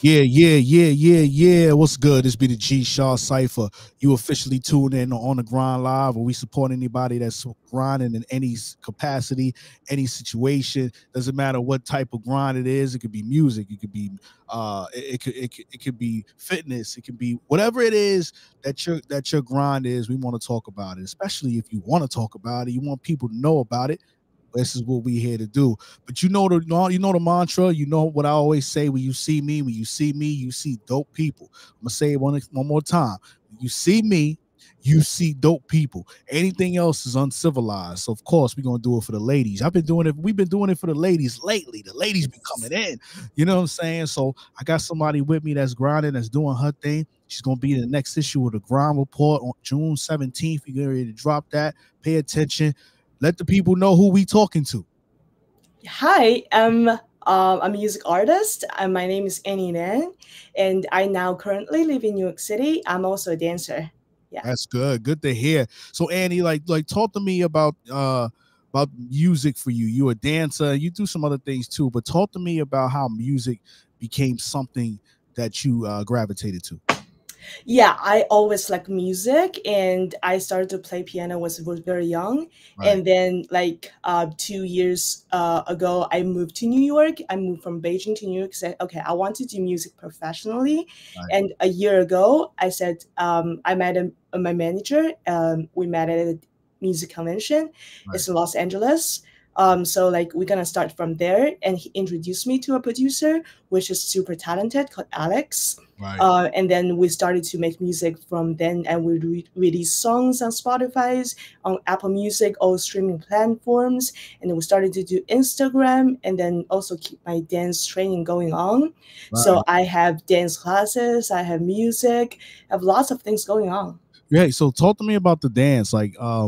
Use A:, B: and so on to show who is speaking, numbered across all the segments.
A: Yeah. What's good? This be the G Shaw Cipher. You officially tuned in on the grind live, where we support anybody that's grinding in any capacity, any situation. Doesn't matter what type of grind it is. It could be music. It could be it could be fitness. It could be whatever it is that your grind is. We want to talk about it, especially if you want to talk about it. You want people to know about it. This is what we here to do. But you know the mantra. You know what I always say: when you see me, you see dope people. I'm gonna say it one more time. When you see me, you see dope people. Anything else is uncivilized. So of course we're gonna do it for the ladies. I've been doing it. We've been doing it for the ladies lately. The ladies been coming in. You know what I'm saying? So I got somebody with me that's grinding, that's doing her thing. She's gonna be in the next issue of the Grind Report on June 17th. We're getting ready to drop that. Pay attention. Let the people know who we talking to.
B: Hi, I'm a music artist. My name is Annie Liang, and I now currently live in New York City. I'm also a dancer. Yeah.
A: That's good. Good to hear. So Annie, like talk to me about music for you. You're a dancer, you do some other things too, but talk to me about how music became something that you gravitated to.
B: Yeah, I always like music, and I started to play piano was very young.
A: Right.
B: And then, like 2 years ago, I moved to New York. I moved from Beijing to New York. Said, okay, I want to do music professionally.
A: Right.
B: And a year ago, I said, I met my manager. We met at a music convention.
A: Right.
B: It's in Los Angeles. So like we're gonna start from there, and he introduced me to a producer, which is super talented, called Alex.
A: Right.
B: And then we started to make music from then, and we release songs on Spotify, on Apple Music, all streaming platforms. And then we started to do Instagram, and then also keep my dance training going on.
A: Right.
B: So I have dance classes, I have music, I have lots of things going on.
A: Yeah, so talk to me about the dance. Like, how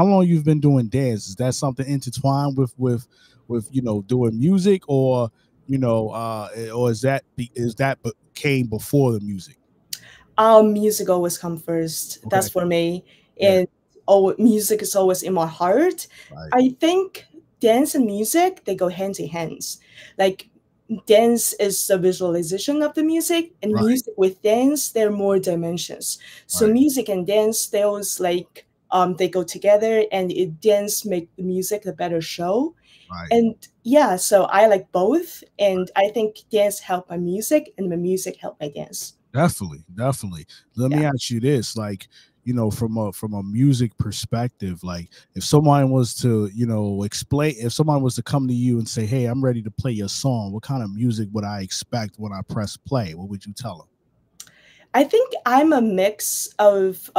A: long you've been doing dance? Is that something intertwined with doing music, or or is that came before the music?
B: Music always come first.
A: Okay.
B: That's for me.
A: Yeah.
B: And music is always in my heart.
A: Right.
B: I think dance and music, they go hand in hands. Like dance is the visualization of the music, and
A: Right.
B: music with dance, there are more dimensions. So
A: Right.
B: music and dance, they always like they go together, and it dance make the music a better show.
A: Right.
B: And yeah, so I like both, and I think dance help my music, and my music help my dance.
A: Definitely. Let
B: Yeah.
A: me ask you this, like, from a music perspective, like if someone was to, explain, if someone was to come to you and say, "Hey, I'm ready to play your song," what kind of music would I expect when I press play? What would you tell them?
B: I think I'm a mix of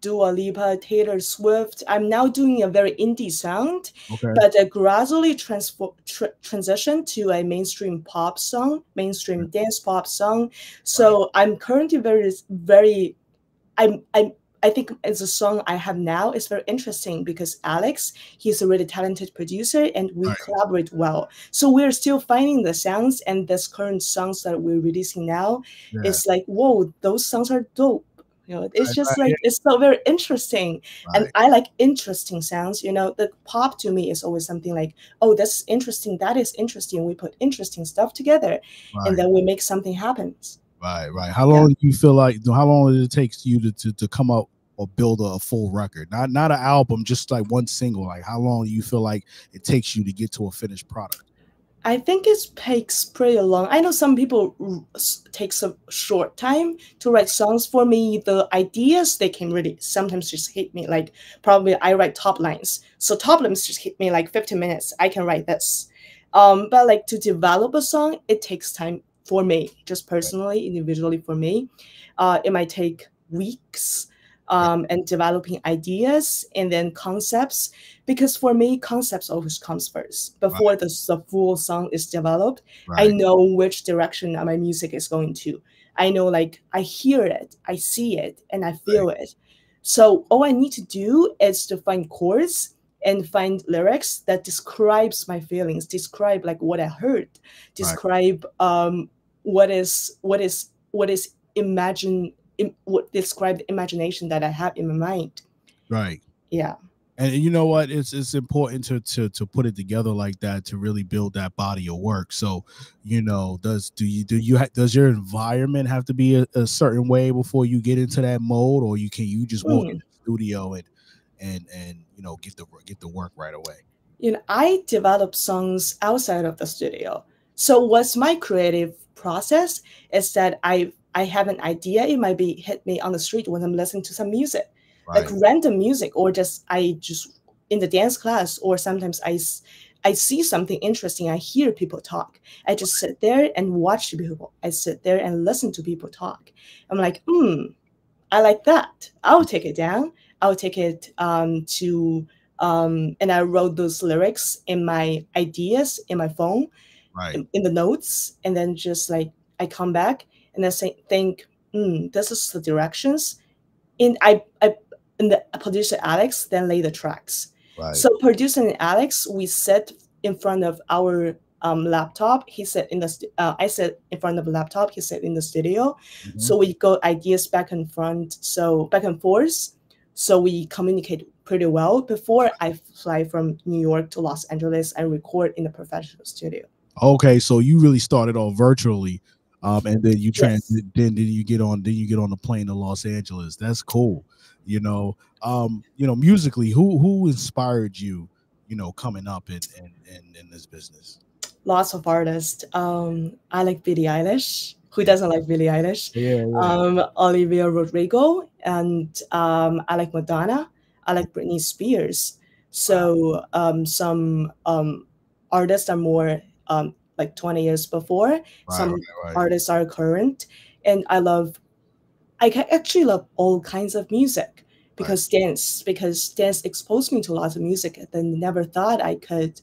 B: Dua Lipa, Taylor Swift. I'm now doing a very indie sound,
A: Okay.
B: but I gradually transition to a mainstream pop song, mainstream dance pop song.
A: Right.
B: So I'm currently very I'm I think it's a song I have now is very interesting because Alex, he's a really talented producer, and we
A: Right.
B: collaborate well. So we're still finding the sounds, and this current songs that we're releasing now,
A: Yeah.
B: it's like, whoa, those songs are dope. It's
A: Right.
B: just
A: Right.
B: like it's so very interesting. And
A: Right.
B: I like interesting sounds. The pop to me is always something like, oh, that's interesting, that is interesting. We put interesting stuff together, and
A: Right.
B: then we make something happen.
A: Right. How
B: Yeah.
A: long do you feel like? How long does it take you to come up or build a full record? Not an album, just like one single. Like, how long do you feel like it takes you to get to a finished product?
B: I think it takes pretty long. I know some people takes a short time to write songs. For me, the ideas, they can really sometimes just hit me. Like probably I write top lines. So top lines just hit me like 15 minutes. I can write this. But like to develop a song, it takes time for me, just personally, individually for me. It might take weeks,
A: Okay.
B: and developing ideas and then concepts, because for me concepts always comes first before
A: Right.
B: the full song is developed. I
A: Right.
B: know which direction my music is going to. I know, like, I hear it, I see it, and I
A: Right.
B: feel it. So all I need to do is to find chords and find lyrics that describes my feelings, describe like what I heard,
A: Right.
B: describe what is imagine what describe the imagination that I have in my mind.
A: Right.
B: Yeah.
A: And you know what? It's important to put it together like that to really build that body of work. So, does your environment have to be a certain way before you get into that mode, or you just walk in
B: Hmm.
A: the studio and get the work right away?
B: I develop songs outside of the studio. So what's my creative process is that I have an idea. It might be hit me on the street when I'm listening to some music, like
A: Right,
B: random music, or I just in the dance class, or sometimes I see something interesting. I hear people talk. I just sit there and watch people. I sit there and listen to people talk. I'm like, I like that. I'll take it down. I'll take it and I wrote those lyrics in my ideas in my phone,
A: right,
B: in the notes, and then just like I come back and I think, this is the directions. I and the producer Alex then lay the tracks.
A: right.
B: So producer and Alex, we sit in front of our laptop. He sat in I sat in front of a laptop. He sat in the studio.
A: Hmm.
B: So we go ideas back and forth. So we communicate pretty well. Before I fly from New York to Los Angeles, I record in the professional studio.
A: Okay, so you really started off virtually, and then
B: Yes.
A: then you get on the plane to Los Angeles. That's cool. Musically, who inspired you? Coming up in this business.
B: Lots of artists. I like Billie Eilish. Who doesn't like Billie Eilish?
A: Yeah, yeah.
B: Olivia Rodrigo, and I like Madonna. I like Britney Spears.
A: Wow.
B: So some artists are more like 20 years before.
A: Right,
B: Some
A: right, right,
B: artists are current, and actually love all kinds of music
A: right,
B: because dance exposed me to lots of music that I never thought I could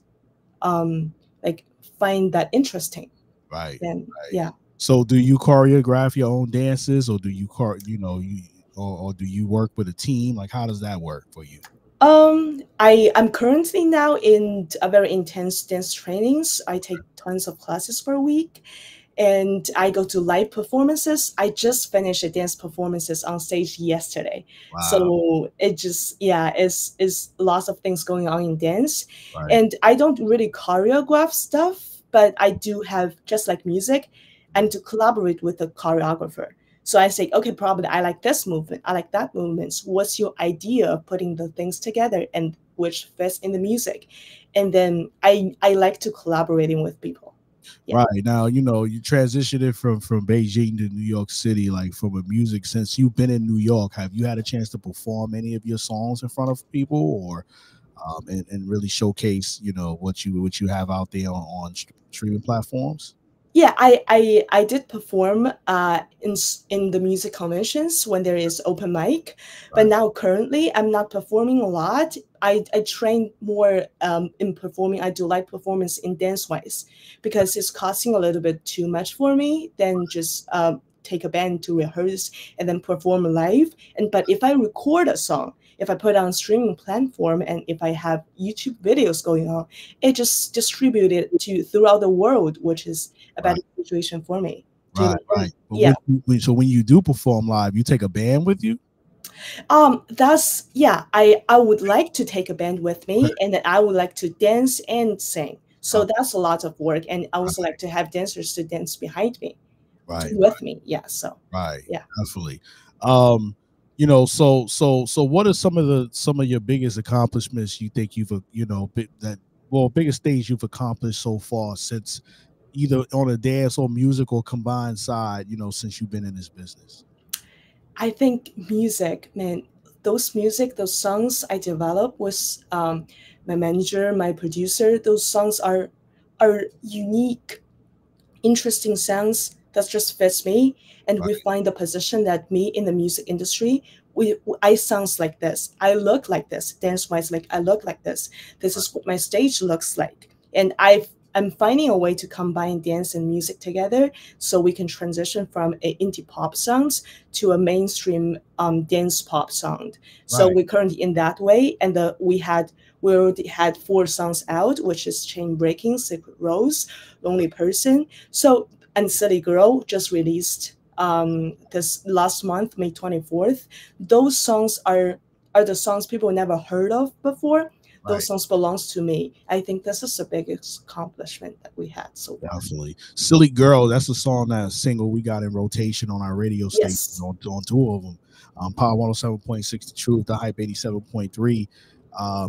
B: um, like find that interesting.
A: right,
B: Then
A: right.
B: yeah.
A: So, do you choreograph your own dances, or do you car you know you or do you work with a team? Like, how does that work for you?
B: I'm currently now in a very intense dance trainings. I take tons of classes per week, and I go to live performances. I just finished a dance performances on stage yesterday.
A: Wow.
B: So it just yeah, it's lots of things going on in dance.
A: Right,
B: And I don't really choreograph stuff, but I do have just like music and to collaborate with the choreographer. So I say, okay, probably I like this movement, I like that movement. What's your idea of putting the things together and which fits in the music? And then I like to collaborating with people. Yeah.
A: right. Now, you transitioned it from Beijing to New York City. Like, from a music, since you've been in New York, have you had a chance to perform any of your songs in front of people, or and really showcase what you have out there on streaming platforms?
B: Yeah, I did perform in the music conventions when there is open mic, but
A: Right,
B: now currently I'm not performing a lot. I train more in performing. I do live performance in dance wise because it's costing a little bit too much for me than just take a band to rehearse and then perform live. But if I record a song, if I put on streaming platform, and if I have YouTube videos going on, it just distributed to throughout the world, which is a better
A: right,
B: situation for me.
A: right, right. But
B: Yeah.
A: so when you do perform live, you take a band with you?
B: That's yeah. I would like to take a band with
A: Okay,
B: me, and then I would like to dance and sing. So
A: okay,
B: that's a lot of work, and I also
A: right,
B: like to have dancers to dance behind me,
A: right,
B: with me. Yeah. So
A: right,
B: yeah.
A: definitely. Um, so what are some of your biggest accomplishments you think you've biggest things you've accomplished so far, since either on a dance or music or combined side, since you've been in this business?
B: I think music, man, those songs I developed with my manager, my producer. Those songs are unique, interesting sounds that just fits me, and we
A: Right,
B: find the position that me in the music industry, I sounds like this, I look like this, dance wise, like I look like this
A: right,
B: is what my stage looks like, and I'm finding a way to combine dance and music together so we can transition from a indie pop sounds to a mainstream dance pop sound. So
A: right,
B: we're currently in that way, and we already had 4 songs out, which is Chain Breaking, Secret Rose, Lonely Person. So, and Silly Girl just released this last month, May 24th. Those songs are are the songs people never heard of before. Those
A: Right.
B: songs belongs to me. I think this is the biggest accomplishment that we had so far.
A: Definitely. Silly Girl, that's a song, that single we got in rotation on our radio station
B: Yes.
A: on two of them. Power 107.6 The Truth, The Hype 87.3.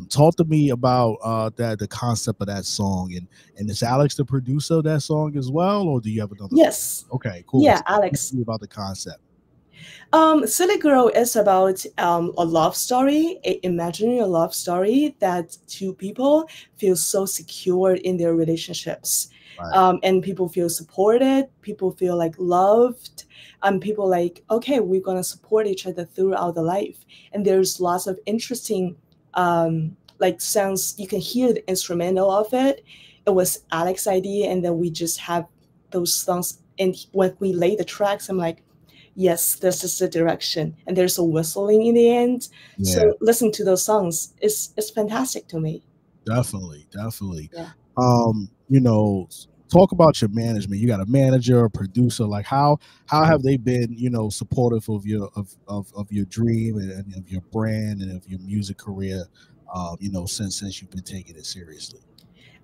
A: Talk to me about that, the concept of that song, and is Alex the producer of that song as well, or do you have another?
B: Yes.
A: Okay, cool.
B: Yeah,
A: Talk to
B: Alex.
A: me about the concept.
B: Silly Girl is about a love story, a imaginary love story that two people feel so secure in their relationships.
A: Right.
B: And people feel supported, people feel like loved, and people like, okay, we're gonna support each other throughout the life. And there's lots of interesting like sounds. You can hear the instrumental of it. It was Alex's idea, and then we just have those songs. And when we lay the tracks, I'm like, yes, this is the direction. And there's a whistling in the end.
A: Yeah,
B: So listening to those songs is fantastic to me.
A: definitely, definitely.
B: Yeah.
A: You know, talk about your management. You got a manager, a producer. Like how have they been, supportive of of your dream and of your brand and of your music career, since you've been taking it seriously?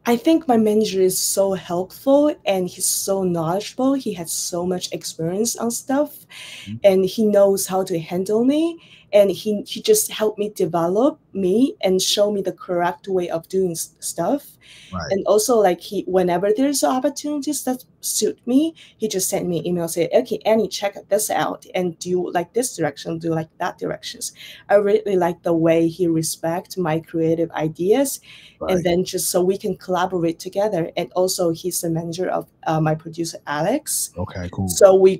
B: I think my manager is so helpful and he's so knowledgeable. He has so much experience on stuff
A: Mhm.
B: and he knows how to handle me. And he just helped me develop me and show me the correct way of doing stuff.
A: Right.
B: And also like whenever there's opportunities that suit me, he just sent me an email say, okay, Annie, check this out and do you like this direction, do you like that directions. I really like the way he respects my creative ideas, and
A: Right.
B: then just so we can collaborate together. And also he's the manager of my producer Alex,
A: Okay, cool.
B: so we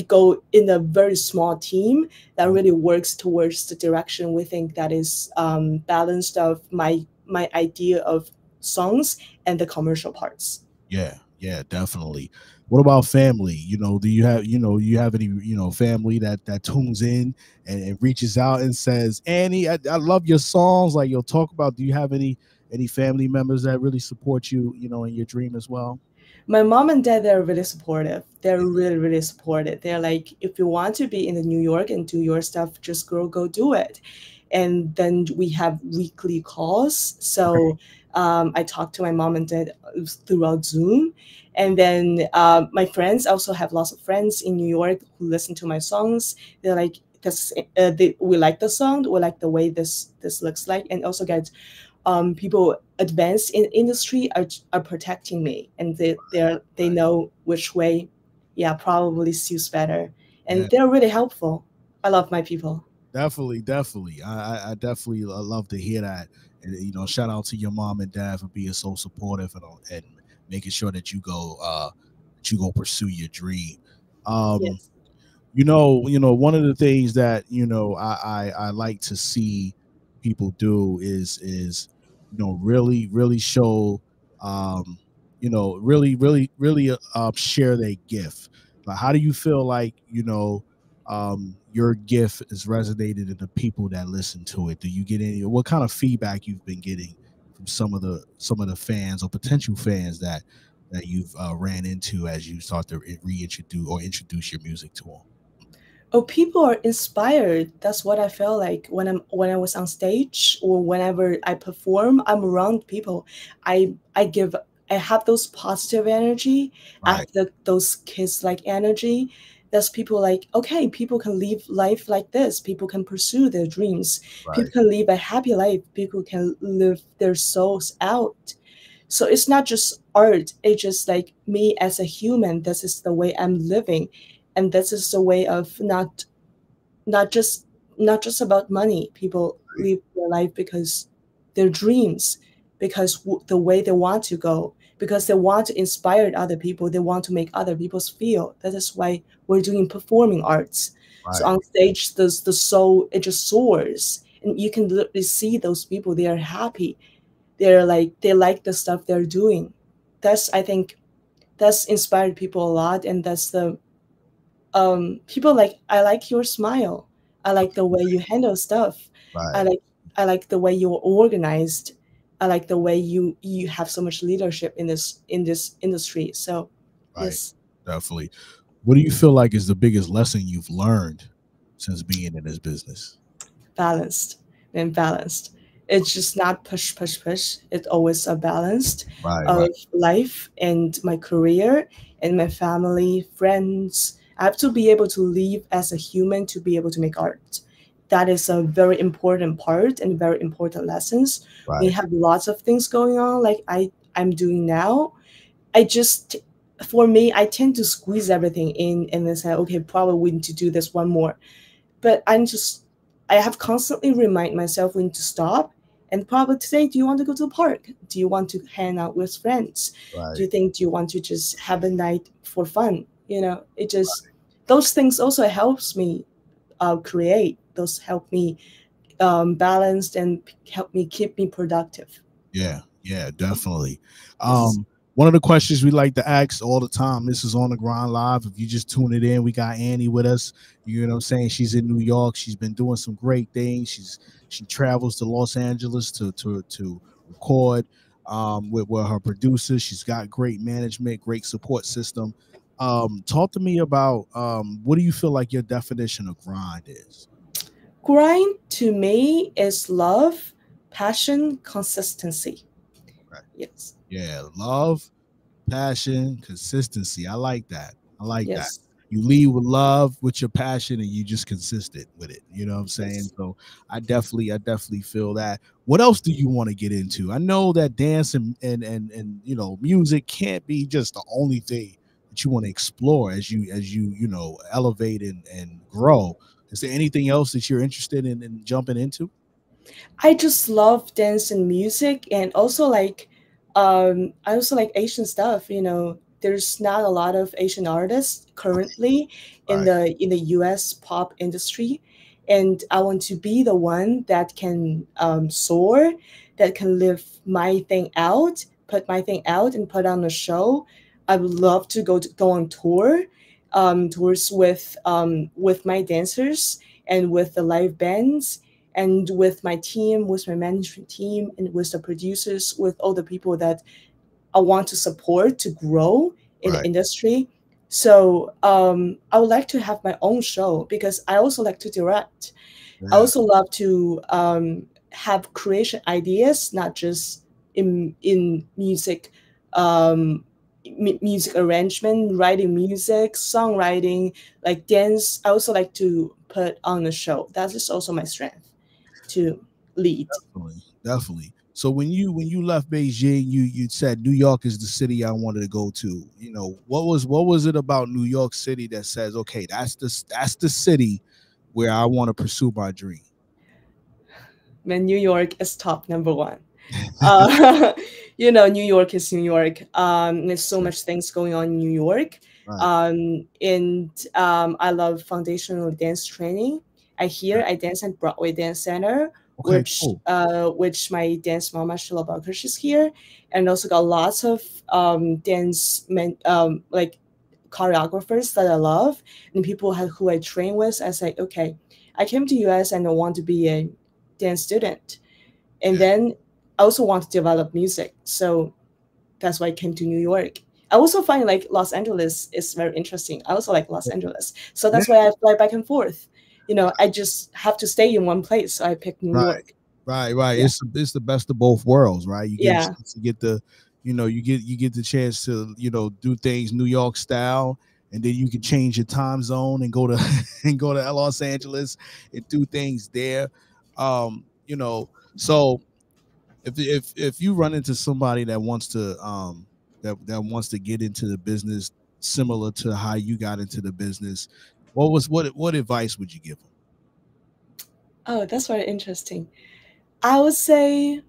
B: go in a very small team that really works towards the direction we think that is balanced of my idea of songs and the commercial parts.
A: Yeah, yeah, definitely. What about family? Do you have any, family that tunes in and reaches out and says, Annie, I love your songs. Like you'll talk about, do you have any family members that really support you, in your dream as well?
B: My mom and dad, they're really supportive. They're really, really supportive. They're like, if you want to be in the New York and do your stuff, just go do it. And then we have weekly calls. So I talk to my mom and dad throughout Zoom. And then my friends, I also have lots of friends in New York who listen to my songs. They're like, we like the song, we like the way this looks like, and also get people advanced in industry are protecting me, and they
A: Right.
B: know which way, yeah, probably suits better,
A: Yeah,
B: and they're really helpful. I love my people.
A: definitely, definitely. I definitely love to hear that. And shout out to your mom and dad for being so supportive and making sure that you go pursue your dream. Um,
B: Yes.
A: one of the things that I like to see people do is really really show really share their gift. Like, how do you feel like your gift is resonated in the people that listen to it? Do you get any? What kind of feedback you've been getting from some of the fans or potential fans that you've ran into as you start to reintroduce or introduce your music to them?
B: Oh, people are inspired. That's what I felt like when I was on stage or whenever I perform. I'm around people. I have those positive energy. I
A: Right,
B: have those kids like energy. There's people like, okay, people can live life like this. People can pursue their dreams. People
A: right,
B: can live a happy life. People can live their souls out. So it's not just art. It's just like me as a human. This is the way I'm living, and this is the way of not just not just about money. People
A: right,
B: live their life because their dreams, because the way they want to go, because they want to inspire other people. They want to make other people feel. That is why we're doing performing arts. So
A: right,
B: on stage, the soul, it just soars, and you can literally see those people. They are happy. They like the stuff they're doing. That's, I think, that's inspired people a lot, and that's the people like, I like your smile, I like the way you handle stuff, i
A: right,
B: like I like the way you're organized, I like the way you have so much leadership in this industry. So
A: right.
B: yes.
A: Definitely. What do you feel like is the biggest lesson you've learned since being in this business?
B: balanced and balanced. It's just not push, push, push. It's always a balanced
A: Right,
B: of
A: right,
B: life and my career and my family, friends. I have to be able to live as a human to be able to make art. That is a very important part and very important lessons. We
A: right,
B: have lots of things going on, like I'm doing now. I just, for me, I tend to squeeze everything in and then say, okay, probably we need to do this one more. But I have constantly remind myself when to stop. And probably today, do you want to go to the park? Do you want to hang out with friends?
A: right.
B: Do you want to just have a night for fun? It just, those things also helps me create. Those help me balanced and help me keep me productive.
A: Yeah, yeah, definitely.
B: Yes.
A: One of the questions we like to ask all the time, this is On the Grind Live. If you just tune it in, we got Annie with us. You know what I'm saying? She's in New York. She's been doing some great things. She travels to Los Angeles to record with her producers. She's got great management, great support system. Talk to me about what do you feel like your definition of grind is?
B: Grind to me is love, passion, consistency.
A: Okay.
B: Yes.
A: Yeah, love, passion, consistency. I like that. I like that.
B: Yes.
A: You lead with love, with your passion, and you just consistent with it. You know what I'm saying?
B: Yes.
A: So I definitely feel that. What else do you want to get into? I know that dance and music can't be just the only thing that you want to explore as you elevate and grow. Is there anything else that you're interested in jumping into?
B: I just love dance and music, and also like I also like Asian stuff. There's not a lot of Asian artists currently
A: Right,
B: in the US pop industry, and I want to be the one that can soar, that can live my thing out, put my thing out and put on a show. I would love to go on tours with my dancers and with the live bands and with my team, with my management team, and with the producers, with all the people that I want to support to grow in the
A: right.
B: industry. So I would like to have my own show because I also like to direct. I
A: Yeah,
B: also love to have creation ideas, not just in music, music arrangement, writing music, songwriting, like dance. I also like to put on a show. That is also my strength to lead.
A: definitely, definitely. So when you left Beijing, you said New York is the city I wanted to go to. What was it about New York City that says, okay, that's the city where I want to pursue my dream?
B: Man, New York is top number one. New York is New York. There's so much things going on in New York.
A: Right.
B: And I love foundational dance training. I dance at Broadway Dance Center,
A: Okay, cool.
B: which my dance mama Sheila Buckers is here, and also got lots of like choreographers that I love and people who I train with. I say, okay, I came to US and I want to be a dance student, and
A: Yeah,
B: then I also want to develop music. So that's why I came to New York. I also find like Los Angeles is very interesting. I also like Los Angeles. So
A: yeah.
B: that's why I fly back and forth. I just have to stay in one place. So I picked New
A: Right,
B: York.
A: right, right.
B: Yeah.
A: It's the best of both worlds, right? You get a
B: Yeah.
A: chance to get you get the chance to do things New York style, and then you can change your time zone and go to and go to Los Angeles and do things there. So if you run into somebody that wants to that wants to get into the business similar to how you got into the business, what advice would you give them?
B: Oh, that's very interesting. I would say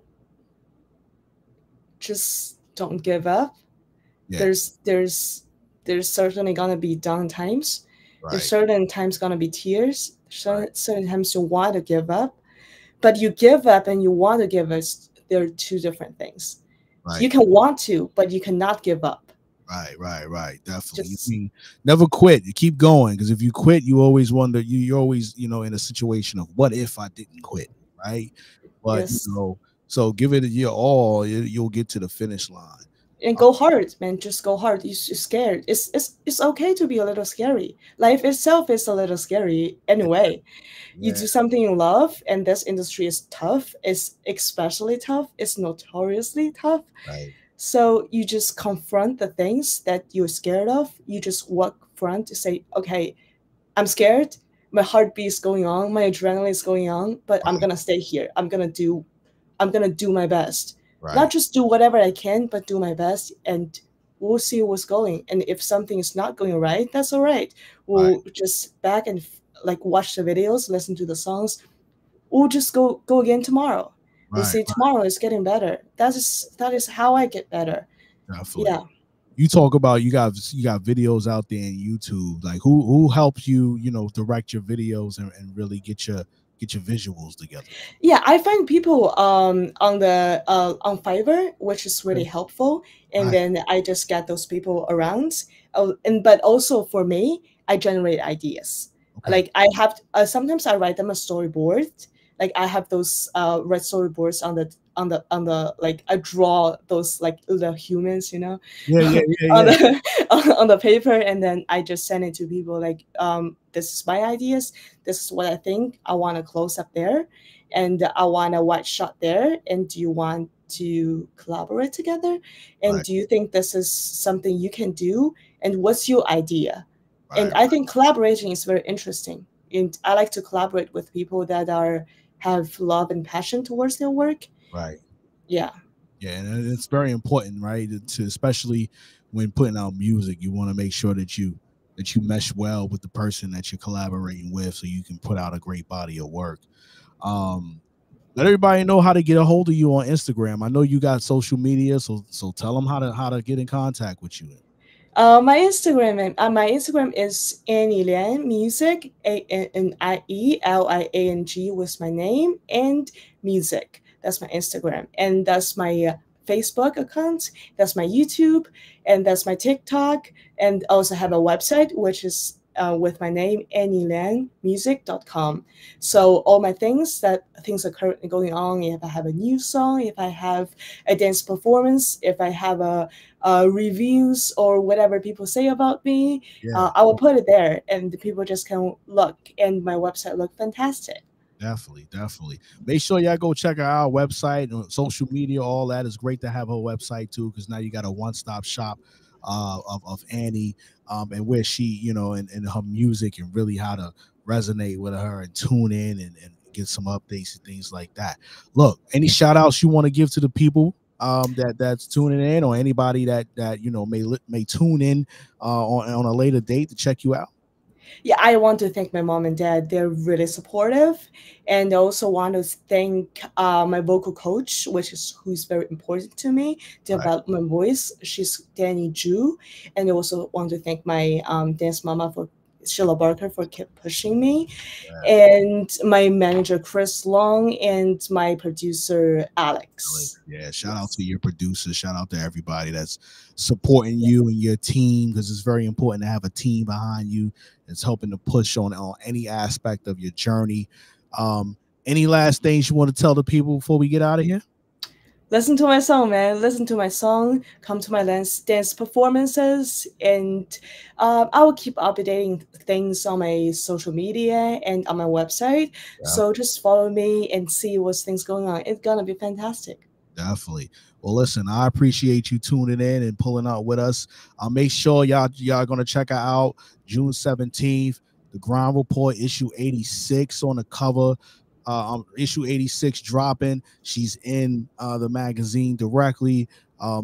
B: just don't give up.
A: Yeah,
B: There's there's there's certainly gonna be down times. There's
A: right,
B: certain times gonna be tears.
A: right,
B: Certain times you want to give up, but you give up and you want to give us. They're two different things. You
A: right.
B: can want to, but you cannot give up.
A: Right, right, right. Definitely. You
B: Just
A: mean never quit. You keep going because if you quit, you always wonder. You're always in a situation of what if I didn't quit, right? But
B: yes,
A: so give it your all. You'll get to the finish line.
B: And go hard, man. Just go hard. You're scared. It's okay to be a little scary. Life itself is a little scary anyway. You
A: Yeah,
B: do something you love, and this industry is tough. It's especially tough. It's notoriously tough.
A: right,
B: So you just confront the things that you're scared of. You just walk front to say, okay, I'm scared. My heartbeat is going on. My adrenaline is going on. But I'm
A: right,
B: gonna stay here. I'm gonna do my best. Not
A: right,
B: just do whatever I can, but do my best, and we'll see what's going. And if something is not going right, that's all right.
A: right,
B: We'll just back and like watch the videos, listen to the songs. We'll just go again tomorrow. We'll
A: right,
B: see tomorrow is getting better. That is how I get better.
A: definitely.
B: Yeah.
A: You talk about you got videos out there in YouTube. Like who helps you, direct your videos and really get your visuals together.
B: Yeah, I find people on Fiverr, which is really
A: Okay.
B: helpful, and
A: Right.
B: then I just get those people around. And but also for me, I generate ideas.
A: Okay.
B: Like I have sometimes I write them a storyboard. Like I have those red storyboards on the like I draw those like little humans,
A: Yeah, yeah, yeah,
B: on
A: yeah.
B: the on the paper, and then I just send it to people like this is my ideas, this is what I think I want to close up there, and I want a white shot there, and do you want to collaborate together, and
A: Right,
B: do you think this is something you can do, and what's your idea? And
A: right,
B: I think collaborating is very interesting, and I like to collaborate with people that are have love and passion towards their work.
A: right.
B: Yeah.
A: Yeah, and it's very important, right? To especially when putting out music, you want to make sure that you mesh well with the person that you're collaborating with, so you can put out a great body of work. Um, Let everybody know how to get a hold of you on Instagram. I know you got social media, so tell them how to get in contact with you.
B: My Instagram is Annie Liang Music, ANNIELIANG was my name, and music. That's my Instagram, and that's my Facebook account. That's my YouTube, and that's my TikTok, and also have a website which is with my name annielangmusic.com. So all my things are currently going on. If I have a new song, if I have a dance performance, if I have a reviews or whatever people say about me,
A: Yeah,
B: I will put it there, and the people just can look, and my website look fantastic.
A: definitely, definitely. Make sure y'all go check out our website, social media, all that. Is great to have her website too, because now you got a one-stop shop of Annie, and where she, and her music and really how to resonate with her and tune in and get some updates and things like that. Look, any shout outs you want to give to the people that's tuning in, or anybody that may tune in on a later date to check you out?
B: Yeah, I want to thank my mom and dad. They're really supportive, and I also want to thank my vocal coach, who's very important to me to
A: Right.
B: develop my voice. She's Danny Ju, and I also want to thank my dance mama for Sheila Barker for keep pushing me,
A: Yeah.
B: and my manager Chris Long, and my producer
A: Like,
B: Alex.
A: yeah, shout out
B: Yes.
A: to your producers. Shout out to everybody that's supporting you and your team, because it's very important to have a team behind you that's helping to push on any aspect of your journey. Any last things you want to tell the people before we get out of here?
B: Listen to my song, man. Listen to my song. Come to my dance performances, and I will keep updating things on my social media and on my website.
A: Yeah.
B: So just follow me and see what's things going on. It's gonna be fantastic.
A: Definitely. Well, listen, I appreciate you tuning in and pulling out with us. Make sure y'all gonna check her out June 17th. The Grind Report issue 86 on the cover. Issue 86 dropping. She's in the magazine directly.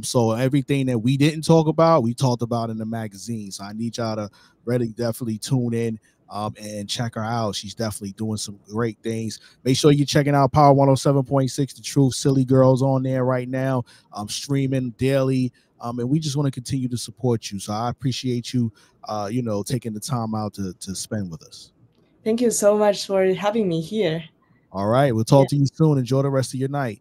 A: So everything that we didn't talk about, we talked about in the magazine. So I need y'all to really definitely tune in and check her out. She's definitely doing some great things. Make sure you're checking out Power 107.6 The Truth. Silly Girls on there right now. Streaming daily. And we just want to continue to support you. So I appreciate you, taking the time out to spend with us.
B: Thank you so much for having me here.
A: All right. We'll
B: Yeah.
A: talk to you soon. Enjoy the rest of your night.